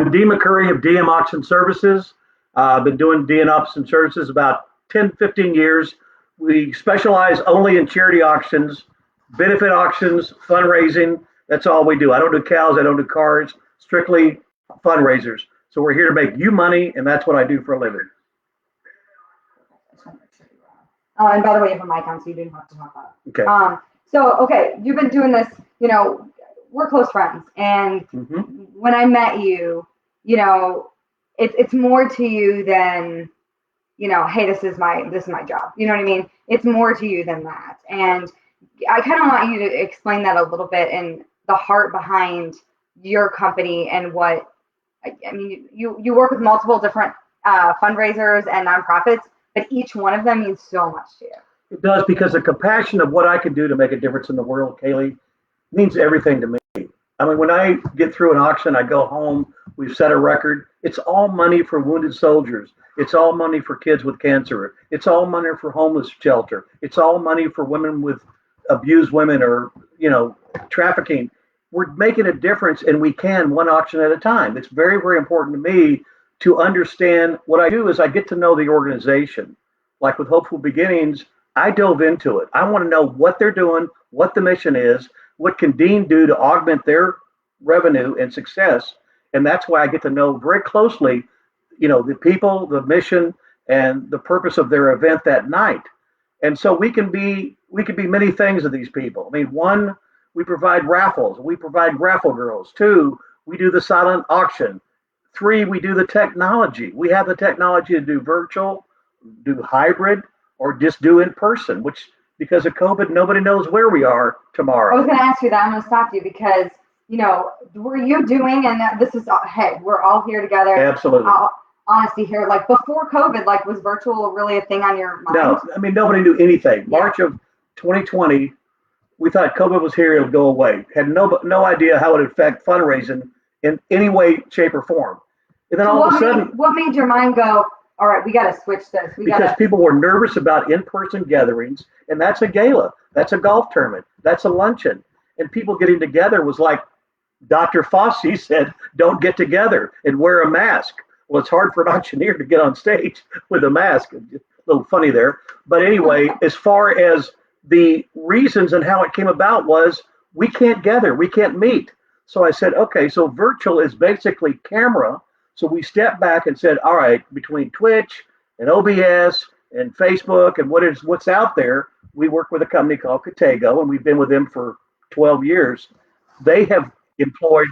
I'm D. McCurry of DM Auction Services. I've been doing DM Auction Services about 10, 15 years. We specialize only in charity auctions, benefit auctions, fundraising. That's all we do. I don't do cows. I don't do cars. Strictly fundraisers. So we're here to make you money, and that's what I do for a living. Oh, and by the way, you have a mic on, so you didn't have to talk about it. Okay. Okay, you've been doing this, we're close friends. And when I met you, it's more to you than, hey, this is my job. You know what I mean? It's more to you than that. And I kind of want you to explain that a little bit and the heart behind your company and what, I mean, you work with multiple different fundraisers and nonprofits, but each one of them means so much to you. It does, because the compassion of what I can do to make a difference in the world, Kaylee, means everything to me. I mean, when I get through an auction, I go home, we've set a record. It's all money for wounded soldiers. It's all money for kids with cancer. It's all money for homeless shelter. It's all money for women with abused women or, trafficking. We're making a difference, and we can one auction at a time. It's very, very important to me to understand. What I do is I get to know the organization. Like with Hopeful Beginnings, I dove into it. I want to know what they're doing, what the mission is, what can Dean do to augment their revenue and success. And that's why I get to know very closely, the people, the mission, and the purpose of their event that night. And so we can be many things to these people. I mean, one, we provide raffles. We provide raffle girls. Two, we do the silent auction. Three, we do the technology. We have the technology to do virtual, do hybrid, or just do in person, which, because of COVID, nobody knows where we are tomorrow. I was going to ask you that. I'm going to stop you because, were you doing, and this is, hey, we're all here together. Absolutely. Honesty here, like before COVID, was virtual really a thing on your mind? No, I mean, nobody knew anything. Yeah. March of 2020, we thought COVID was here, it would go away. Had no idea how it would affect fundraising in any way, shape, or form. And then all of a sudden, what made your mind go, all right, we got to switch this? Because people were nervous about in-person gatherings, and that's a gala, that's a golf tournament, that's a luncheon. And people getting together was like Dr. Fauci said, don't get together and wear a mask. Well, it's hard for an auctioneer to get on stage with a mask. A little funny there. But anyway, as far as the reasons and how it came about was we can't gather, we can't meet. So I said, okay, so virtual is basically camera. So we stepped back and said, all right, between Twitch and OBS and Facebook and what's out there, we work with a company called Katego, and we've been with them for 12 years. They have employed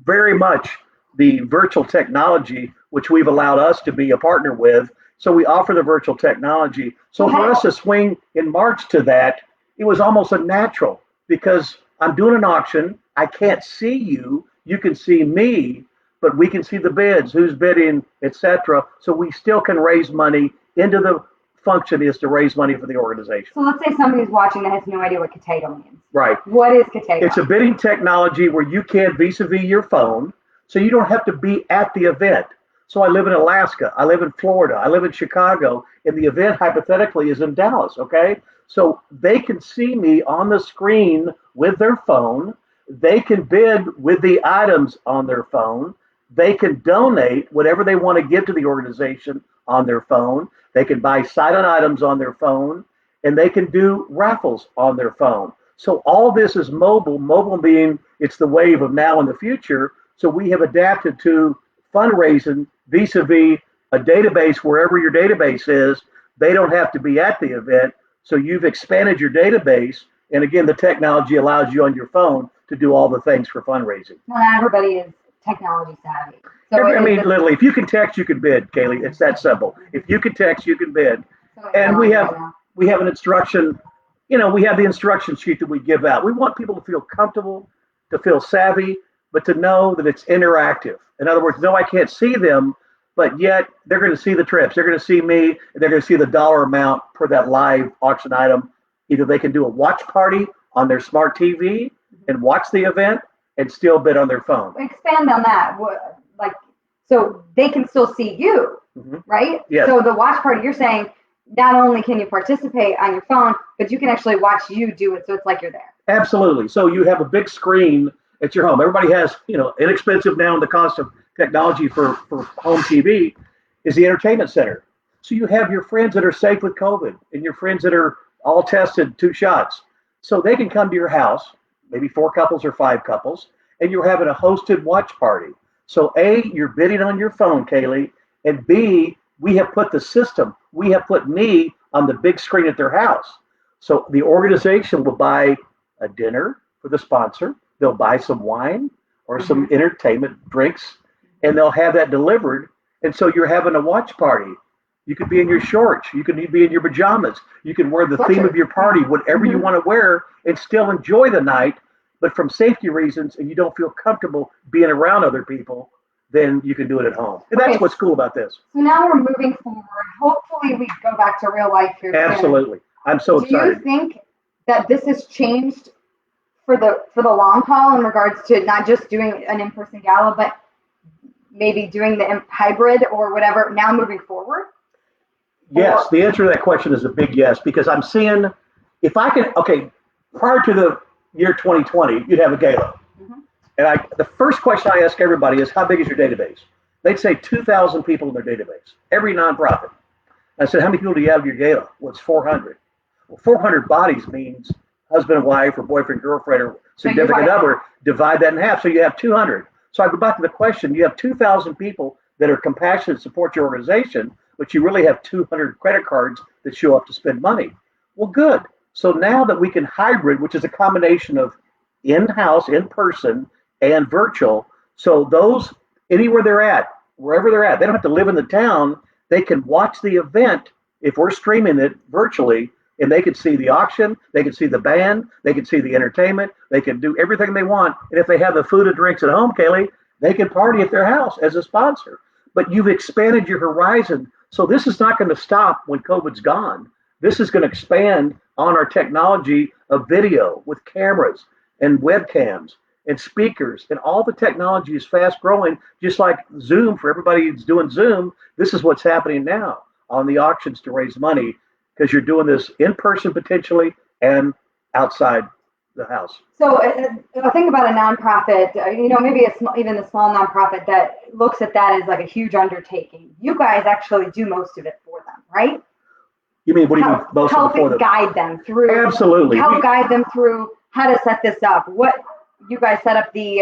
very much the virtual technology, which we've allowed us to be a partner with. So we offer the virtual technology. So for us to swing in March to that, it was almost a natural, because I'm doing an auction. I can't see you. You can see me, but we can see the bids, who's bidding, etc. So we still can raise money. Into the function is to raise money for the organization. So let's say somebody's watching that has no idea what Katego means. Right. What is Katego? It's a bidding technology where you can vis-a-vis your phone, so you don't have to be at the event. So I live in Alaska, I live in Florida, I live in Chicago, and the event hypothetically is in Dallas, okay? So they can see me on the screen with their phone. They can bid with the items on their phone. They can donate whatever they want to give to the organization on their phone. They can buy silent items on their phone, and they can do raffles on their phone. So all this is mobile, mobile being it's the wave of now and the future. So we have adapted to fundraising vis-a-vis a database wherever your database is. They don't have to be at the event. So you've expanded your database. And again, the technology allows you on your phone to do all the things for fundraising. Well, everybody is technology savvy. So literally, if you can text, you can bid, Kaylee. It's that simple. If you can text, you can bid. So and we have an instruction, we have the instruction sheet that we give out. We want people to feel comfortable, to feel savvy, but to know that it's interactive. In other words, no, I can't see them, but yet they're going to see the trips. They're going to see me, and they're going to see the dollar amount per that live auction item. Either they can do a watch party on their smart TV and watch the event and still bid on their phone. Expand on that. So they can still see you, right? Yes. So the watch party, you're saying not only can you participate on your phone, but you can actually watch you do it. So it's like you're there. Absolutely. So you have a big screen at your home. Everybody has, inexpensive now, and the cost of technology for home TV is the entertainment center. So you have your friends that are safe with COVID and your friends that are all tested 2 shots. So they can come to your house, maybe 4 couples or 5 couples, and you're having a hosted watch party. So A, you're bidding on your phone, Kaylee, and B, we have put the system, we have put me on the big screen at their house. So the organization will buy a dinner for the sponsor, they'll buy some wine or some entertainment drinks, and they'll have that delivered. And so you're having a watch party. You could be in your shorts, you could be in your pajamas, you can wear the theme of your party, whatever you want to wear, and still enjoy the night. But from safety reasons, and you don't feel comfortable being around other people, then you can do it at home. And that's what's cool about this. So now we're moving forward. Hopefully we go back to real life here soon. Absolutely. I'm so excited. Do you think that this has changed for the long haul in regards to not just doing an in-person gala, but maybe doing the hybrid or whatever now moving forward? Yes, the answer to that question is a big yes, because I'm seeing, if I can, prior to the year 2020, you'd have a gala. And the first question I ask everybody is, how big is your database? They'd say 2,000 people in their database, every nonprofit. I said, how many people do you have in your gala? Well, it's 400. Well, 400 bodies means husband and wife or boyfriend, girlfriend, or significant other. Divide that in half, so you have 200. So I go back to the question, you have 2,000 people that are compassionate, support your organization, but you really have 200 credit cards that show up to spend money. Well, good. So now that we can hybrid, which is a combination of in-house, in-person, and virtual, so those, anywhere they're at, wherever they're at, they don't have to live in the town, they can watch the event if we're streaming it virtually, and they can see the auction, they can see the band, they can see the entertainment, they can do everything they want. And if they have the food and drinks at home, Kaylee, they can party at their house as a sponsor. But you've expanded your horizon. So this is not going to stop when COVID's gone. This is going to expand on our technology of video with cameras and webcams and speakers, and all the technology is fast growing, just like Zoom. For everybody who's doing Zoom, this is what's happening now on the auctions to raise money, because you're doing this in person potentially and outside the house. So think about a nonprofit, maybe even a small nonprofit that looks at that as like a huge undertaking. You guys actually do most of it for them, right? You mean, what do you mean most of it for them? Guide them through. Absolutely. Guide them through how to set this up. What you guys set up the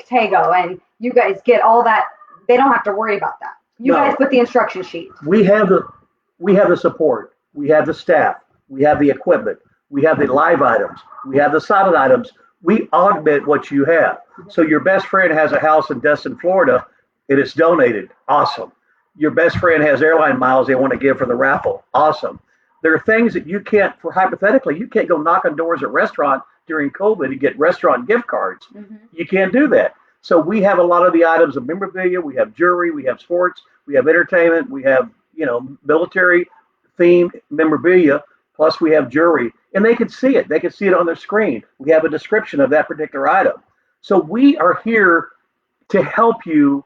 Tago, and you guys get all that. They don't have to worry about that. You guys put the instruction sheet. We have the support. We have the staff. We have the equipment. We have the live items. We have the silent items. We augment what you have. So your best friend has a house in Destin, Florida, and it's donated. Awesome. Your best friend has airline miles they want to give for the raffle. Awesome. There are things that you can't, hypothetically, you can't go knock on doors at restaurant during COVID and get restaurant gift cards. You can't do that. So we have a lot of the items of memorabilia. We have jewelry. We have sports. We have entertainment. We have, military themed memorabilia. Plus we have jewelry, and they can see it. They can see it on their screen. We have a description of that particular item. So we are here to help you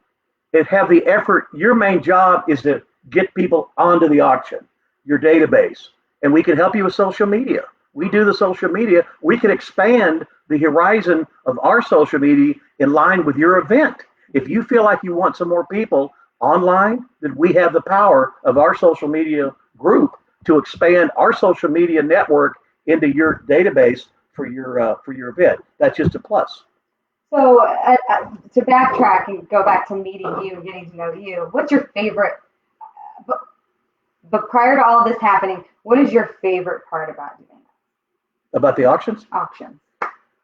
and have the effort. Your main job is to get people onto the auction, your database, and we can help you with social media. We do the social media. We can expand the horizon of our social media in line with your event. If you feel like you want some more people online, then we have the power of our social media group to expand our social media network into your database for your event. That's just a plus. So to backtrack and go back to meeting you, getting to know you, what's your favorite? But prior to all this happening, what is your favorite part about doing that? About the auctions? Auctions.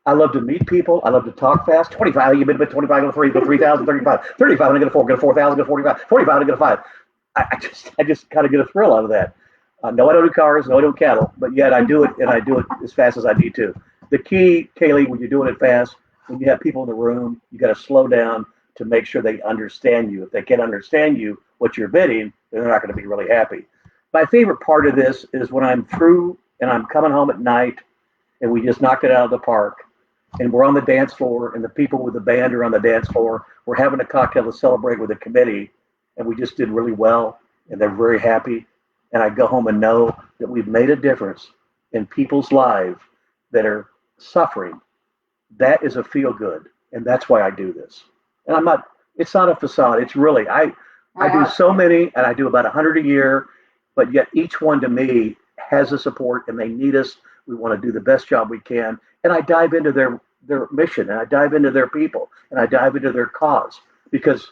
I love to meet people. I love to talk fast. 25, you bid 25, go 3, go 3,000, 35. 35, I'm gonna get a 4, get a 4,000, get a 45. 45, I'm gonna get a 5. I just kind of get a thrill out of that. No, I don't do cars. No, I don't cattle. But yet I do it, and I do it as fast as I need to. The key, Kaylee, when you're doing it fast, when you have people in the room, you got to slow down to make sure they understand you. If they can't understand you, what you're bidding, then they're not going to be really happy. My favorite part of this is when I'm through and I'm coming home at night, and we just knocked it out of the park, and we're on the dance floor, and the people with the band are on the dance floor. We're having a cocktail to celebrate with the committee, and we just did really well, and they're very happy. And I go home and know that we've made a difference in people's lives that are suffering. That is a feel good, and that's why I do this. And I'm not It's not a facade. It's really, I do so many, and I do about 100 a year, but yet each one to me has the support, and they need us. We want to do the best job we can, and I dive into their mission, and I dive into their people, and I dive into their cause because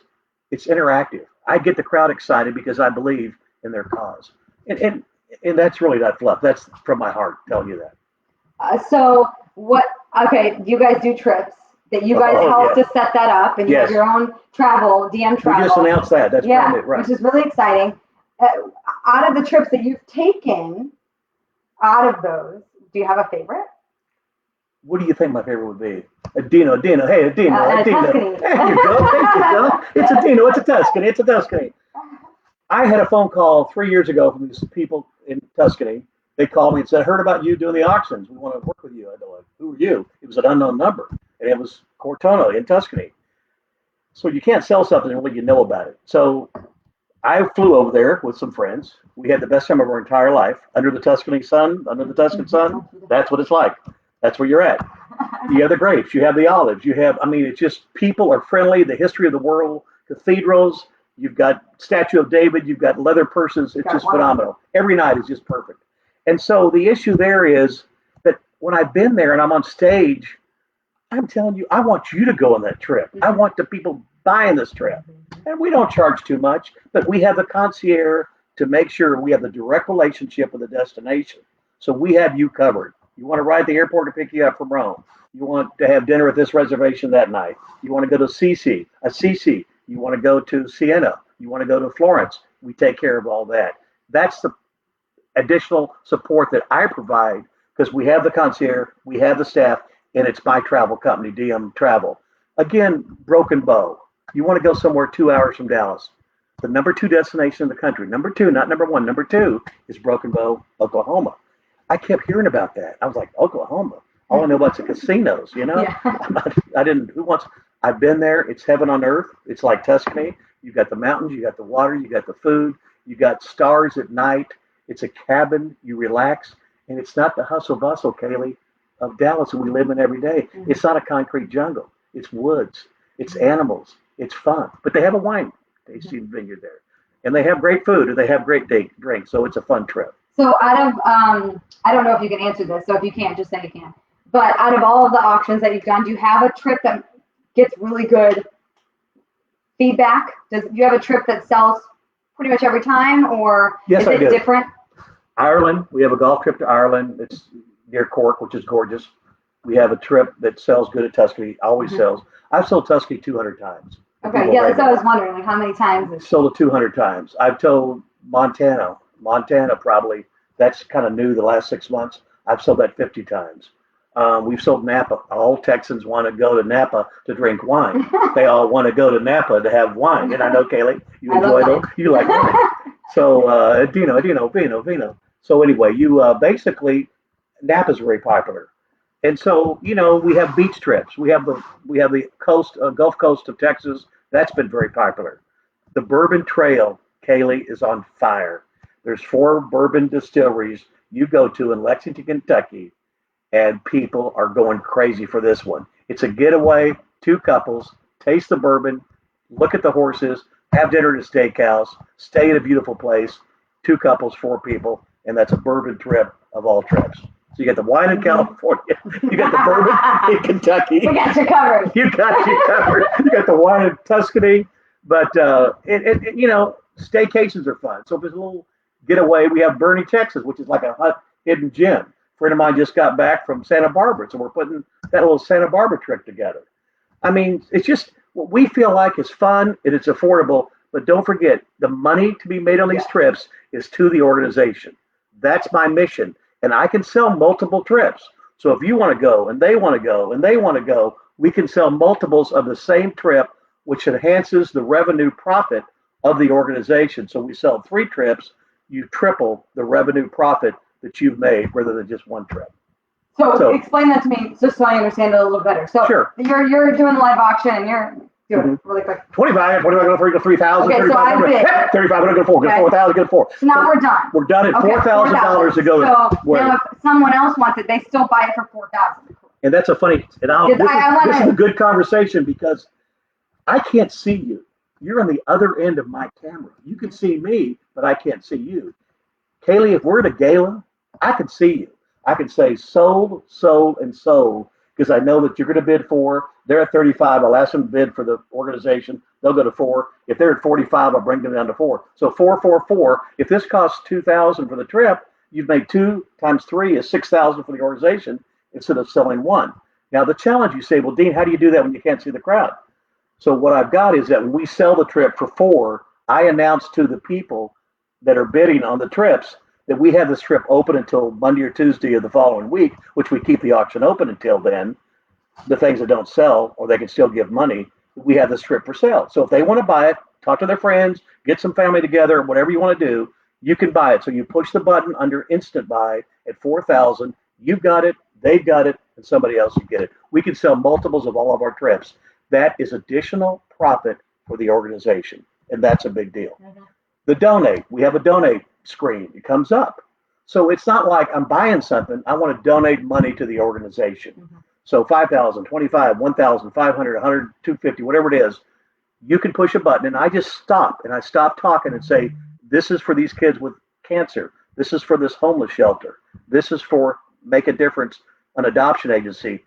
it's interactive. I get the crowd excited because I believe in their cause, and that's really not fluff. That's from my heart telling you that. So what? Okay, you guys do trips. That you guys help to set that up, and you have your own travel, DM travel. We just announced that. That's brand new, right? Which is really exciting. Out of the trips that you've taken, out of those, do you have a favorite? What do you think my favorite would be? Adino. Hey, Adino. Tuscany. There you go. It's Adino. It's a Tuscany. I had a phone call 3 years ago from these people in Tuscany. They called me and said, "Heard about you doing the auctions. We want to work with you." I go, "Who are you?" It was an unknown number, and it was Cortona in Tuscany. So you can't sell something until you know about it. So I flew over there with some friends. We had the best time of our entire life under the Tuscan sun. That's what it's like. That's where you're at. You have the grapes, you have the olives, it's just people are friendly. The history of the world, cathedrals, you've got Statue of David, you've got leather purses. It's just phenomenal. Every night is just perfect. And so the issue there is that when I've been there and I'm on stage, I'm telling you, I want you to go on that trip. I want the people buying this trip. And we don't charge too much, but we have the concierge to make sure we have the direct relationship with the destination. So we have you covered. You want to ride the airport to pick you up from Rome. You want to have dinner at this reservation that night. You want to go to Assisi. You want to go to Siena. You want to go to Florence. We take care of all that. That's the additional support that I provide because we have the concierge, we have the staff, and it's my travel company, DM Travel. Again, Broken Bow. You want to go somewhere 2 hours from Dallas. The number 2 destination in the country. Number 2, not number 1. Number 2 is Broken Bow, Oklahoma. I kept hearing about that. I was like, Oklahoma. All I know about is the casinos, Yeah. I've been there. It's heaven on earth. It's like Tuscany. You got the mountains, you got the water, you got the food, you got stars at night. It's a cabin. You relax. And it's not the hustle bustle, Kaylee, of Dallas that we live in every day. It's not a concrete jungle. It's woods. It's animals. It's fun. But they have a wine tasting vineyard there. And they have great food and they have great drinks. So it's a fun trip. So out of, I don't know if you can answer this. So if you can't, just say you can. But out of all of the auctions that you've done, do you have a trip that gets really good feedback? Do you have a trip that sells pretty much every time, or yes, is it different? Ireland, we have a golf trip to Ireland. It's near Cork, which is gorgeous. We have a trip that sells good at Tuscany, always sells. I've sold Tuscany 200 times. Okay, yeah, that's what I was wondering, like how many times? Sold it 200 times. I've told Montana probably, that's kind of new the last 6 months. I've sold that 50 times. We've sold Napa. All Texans want to go to Napa to drink wine. They all want to go to Napa to have wine. And I know, Kaylee, you enjoy those. You like wine. So, Vino. So anyway, basically, Napa's very popular. And so, we have beach trips. We have the coast, Gulf Coast of Texas. That's been very popular. The Bourbon Trail, Kaylee, is on fire. There's 4 bourbon distilleries you go to in Lexington, Kentucky, and people are going crazy for this one. It's a getaway, 2 couples, taste the bourbon, look at the horses, have dinner at a steakhouse, stay in a beautiful place, 2 couples, 4 people, and that's a bourbon trip of all trips. So you got the wine in California, you got the bourbon in Kentucky. We got you covered. You got the wine in Tuscany, but staycations are fun. So if there's a little getaway, we have Bernie, Texas, which is like a hidden gem. A friend of mine just got back from Santa Barbara, so we're putting that little Santa Barbara trip together. I mean, it's just what we feel like is fun and it's affordable, but don't forget the money to be made on these trips is to the organization. That's my mission. And I can sell multiple trips. So if you want to go and they want to go and they want to go, we can sell multiples of the same trip, which enhances the revenue profit of the organization. So we sell 3 trips, you triple the revenue profit that you've made rather than just 1 trip. So explain that to me just so I understand it a little better. So sure. You're doing the live auction and you're doing really quick. 25, 3,000, okay, 35, 35, go 4, get 4,000, get 4. So now we're done. We're done at $4,000 to go. So now if someone else wants it, they still buy it for $4,000. And that's a funny, this is a good conversation because I can't see you. You're on the other end of my camera. You can see me, but I can't see you. Kaylee, if we're at a gala, I can see you. I can say sold, sold, and sold because I know that you're going to bid for. They're at 35. I'll ask them to bid for the organization. They'll go to 4. If they're at 45, I'll bring them down to 4. So 4, 4, 4. If this costs 2,000 for the trip, you've made 2 times 3 is 6,000 for the organization instead of selling one. Now the challenge, you say, well, Dean, how do you do that when you can't see the crowd? So what I've got is that when we sell the trip for 4, I announce to the people that are bidding on the trips that we have this trip open until Monday or Tuesday of the following week, which we keep the auction open until then. The things that don't sell, or they can still give money, we have this trip for sale. So if they want to buy it, talk to their friends, get some family together, whatever you want to do, you can buy it. So you push the button under instant buy at 4,000. You've got it, they've got it, and somebody else will get it. We can sell multiples of all of our trips. That is additional profit for the organization, and that's a big deal. Mm-hmm. The donate, we have a donate screen. It comes up. So it's not like I'm buying something. I want to donate money to the organization. Mm-hmm. So 5,000, 25, 1,000, 500, 100, 250, whatever it is, you can push a button and I just stop and I stop talking and say, this is for these kids with cancer. This is for this homeless shelter. This is for Make a Difference, an adoption agency.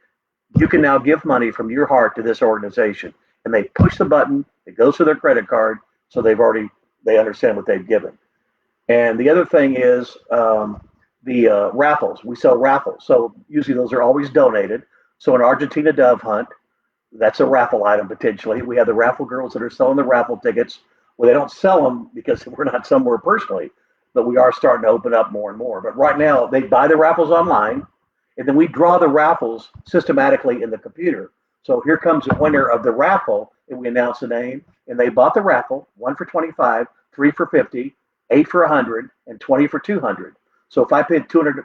You can now give money from your heart to this organization. And they push the button, it goes to their credit card, so they understand what they've given. And the other thing is the raffles. We sell raffles. So usually those are always donated. So an Argentina dove hunt, that's a raffle item potentially. We have the raffle girls that are selling the raffle tickets. Well, they don't sell them because we're not somewhere personally, but we are starting to open up more and more. But right now, they buy the raffles online, and then we draw the raffles systematically in the computer. So here comes the winner of the raffle, and we announce the name, and they bought the raffle, 1 for 25, 3 for 50, 8 for 100, and 20 for 200. So if I paid $200,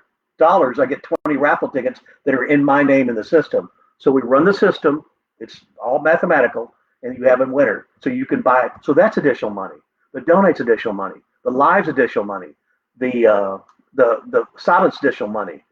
I get 20 raffle tickets that are in my name in the system. So we run the system. It's all mathematical, and you have a winner. So you can buy it. So that's additional money. The donate's additional money. The live's additional money. The silence additional money.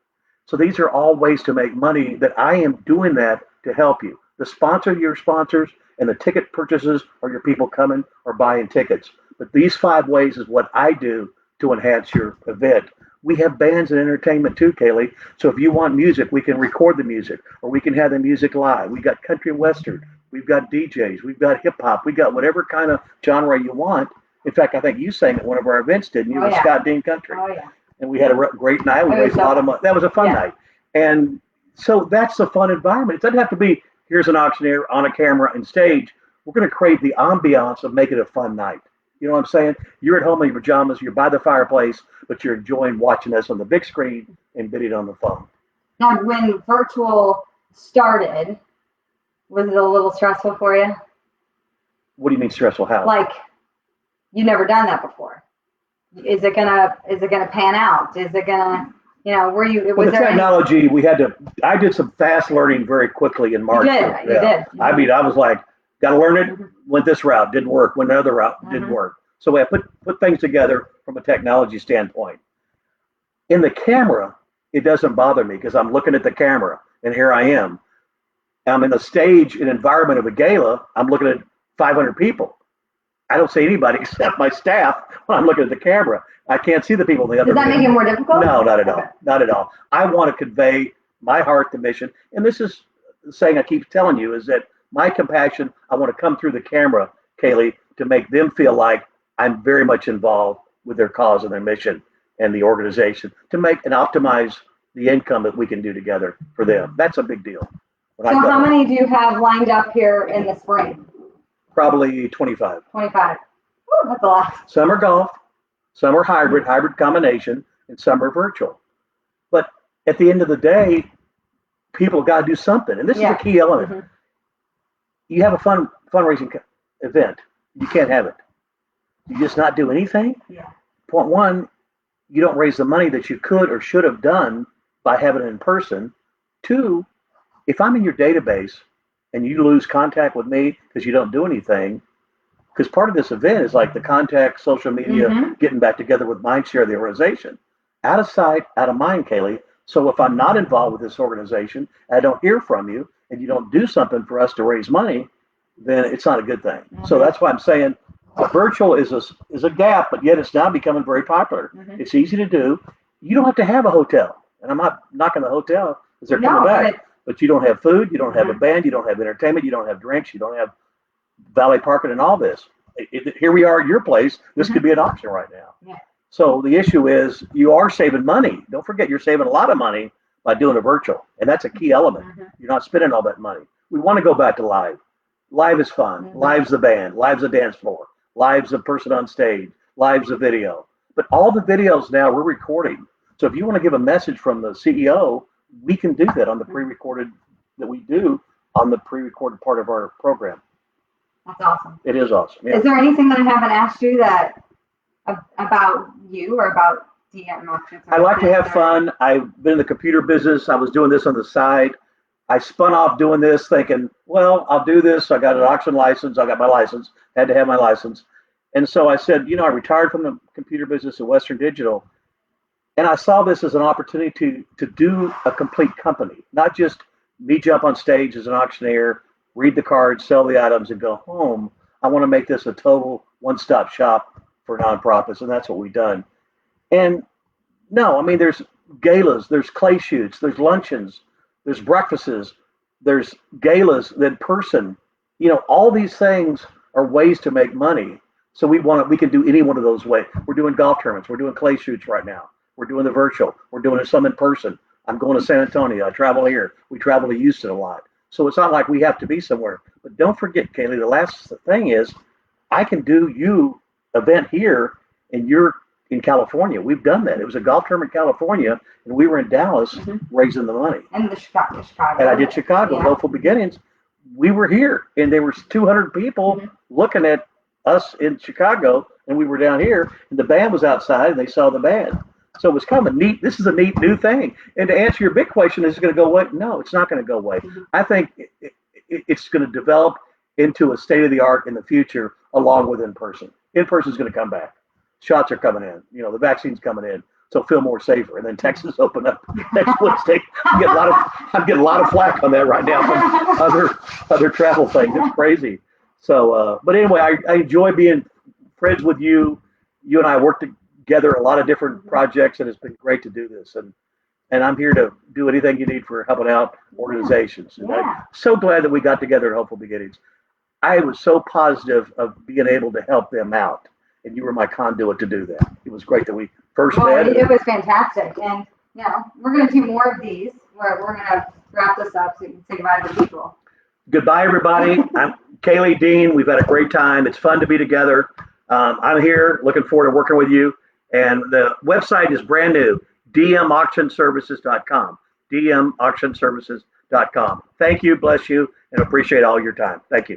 So these are all ways to make money that I am doing that to help you. The sponsor, your sponsors, and the ticket purchases are your people coming or buying tickets. But these 5 ways is what I do to enhance your event. We have bands and entertainment too, Kaylee. So if you want music, we can record the music or we can have the music live. We got country and western. We've got DJs. We've got hip hop. We got whatever kind of genre you want. In fact, I think you sang at one of our events, didn't you? With Scott Dean Country. Oh, yeah. And we had a great night. We raised a lot of money. That was a fun night. And so that's a fun environment. It doesn't have to be, here's an auctioneer on a camera and stage. We're going to create the ambiance of making it a fun night. You know what I'm saying? You're at home in your pajamas, you're by the fireplace, but you're enjoying watching us on the big screen and bidding on the phone. Now, when virtual started, was it a little stressful for you? What do you mean stressful? How? Like, you never done that before. Is it gonna pan out? Is it gonna, were you? Was the technology I did some fast learning very quickly in March. You did. I mean, I was like, got to learn it. Mm-hmm. Went this route, didn't work. Went another route, didn't work. So I put things together from a technology standpoint. In the camera, it doesn't bother me because I'm looking at the camera and here I am. I'm in the stage and environment of a gala. I'm looking at 500 people. I don't see anybody except my staff when I'm looking at the camera. I can't see the people in the other room. Does that make it more difficult? No, not at all. Not at all. I want to convey my heart, the mission. And this is the saying I keep telling you is that my compassion, I want to come through the camera, Kaylee, to make them feel like I'm very much involved with their cause and their mission and the organization to make and optimize the income that we can do together for them. That's a big deal. So how many do you have lined up here in the spring? Probably 25. 25. Ooh, that's a lot. Some are golf, some are hybrid combination, and some are virtual. But at the end of the day, people got to do something. And this is a key element. Mm-hmm. You have a fundraising event. You can't have it. You just not do anything. Yeah. Point one, you don't raise the money that you could or should have done by having it in person. 2, if I'm in your database and you lose contact with me because you don't do anything, because part of this event is like the contact, social media, getting back together with Mindshare, the organization. Out of sight, out of mind, Kaylee. So if I'm not involved with this organization, I don't hear from you, and you don't do something for us to raise money, then it's not a good thing. So that's why I'm saying virtual is a gap, but yet it's now becoming very popular. It's easy to do. You don't have to have a hotel, and I'm not knocking the hotel because they're coming back. But you don't have food, you don't have a band, you don't have entertainment, you don't have drinks, you don't have valet parking, and all this. Here we are at your place. This could be an option right now. Yeah. So the issue is you are saving money. Don't forget you're saving a lot of money by doing a virtual, and that's a key element. You're not spending all that money. We want to go back to live. Live is fun. Live's the band. Live's the dance floor. Live's a person on stage. Live's a video. But all the videos now we're recording. So if you want to give a message from the CEO, we can do that on the pre-recorded that we do on the pre-recorded part of our program. That's awesome. It is awesome. Yeah. Is there anything that I haven't asked you that about you or about DM auctions? I like to have fun. I've been in the computer business. I was doing this on the side. I spun off doing this thinking, well, I'll do this. I got an auction license. I got my license. Had to have my license. And so I said, I retired from the computer business at Western Digital. And I saw this as an opportunity to do a complete company, not just me jump on stage as an auctioneer, read the cards, sell the items, and go home. I want to make this a total one-stop shop for nonprofits, and that's what we've done. And no, I mean, there's galas, there's clay shoots, there's luncheons, there's breakfasts, there's galas in person. All these things are ways to make money. So we can do any one of those ways. We're doing golf tournaments. We're doing clay shoots right now. We're doing the virtual. We're doing some in person. I'm going to San Antonio. I travel here. We travel to Houston a lot. So it's not like we have to be somewhere. But don't forget, Kaylee, the last thing is I can do you event here and you're in California. We've done that. It was a golf tournament in California, and we were in Dallas raising the money. And the Chicago. And I did Chicago, Hopeful Beginnings. We were here, and there was 200 people looking at us in Chicago, and we were down here, and the band was outside, and they saw the band. So it was kind of neat. This is a neat new thing. And to answer your big question, is it going to go away? No, it's not going to go away. I think it's going to develop into a state of the art in the future, along with in person. In person is going to come back. Shots are coming in. The vaccine's coming in. So feel more safer. And then Texas opened up next Wednesday. I'm getting a lot of flack on that right now from other travel things. It's crazy. So, but anyway, I enjoy being friends with you. You and I work together a lot of different projects, and it's been great to do this. And I'm here to do anything you need for helping out organizations. And I'm so glad that we got together at Hopeful Beginnings. I was so positive of being able to help them out, and you were my conduit to do that. It was great that we first met. It was fantastic. And, we're going to do more of these where we're going to wrap this up so you can say goodbye to the people. Goodbye, everybody. I'm Kaylee Dean. We've had a great time. It's fun to be together. I'm here looking forward to working with you. And the website is brand new, dmauctionservices.com, dmauctionservices.com. Thank you, bless you, and appreciate all your time. Thank you.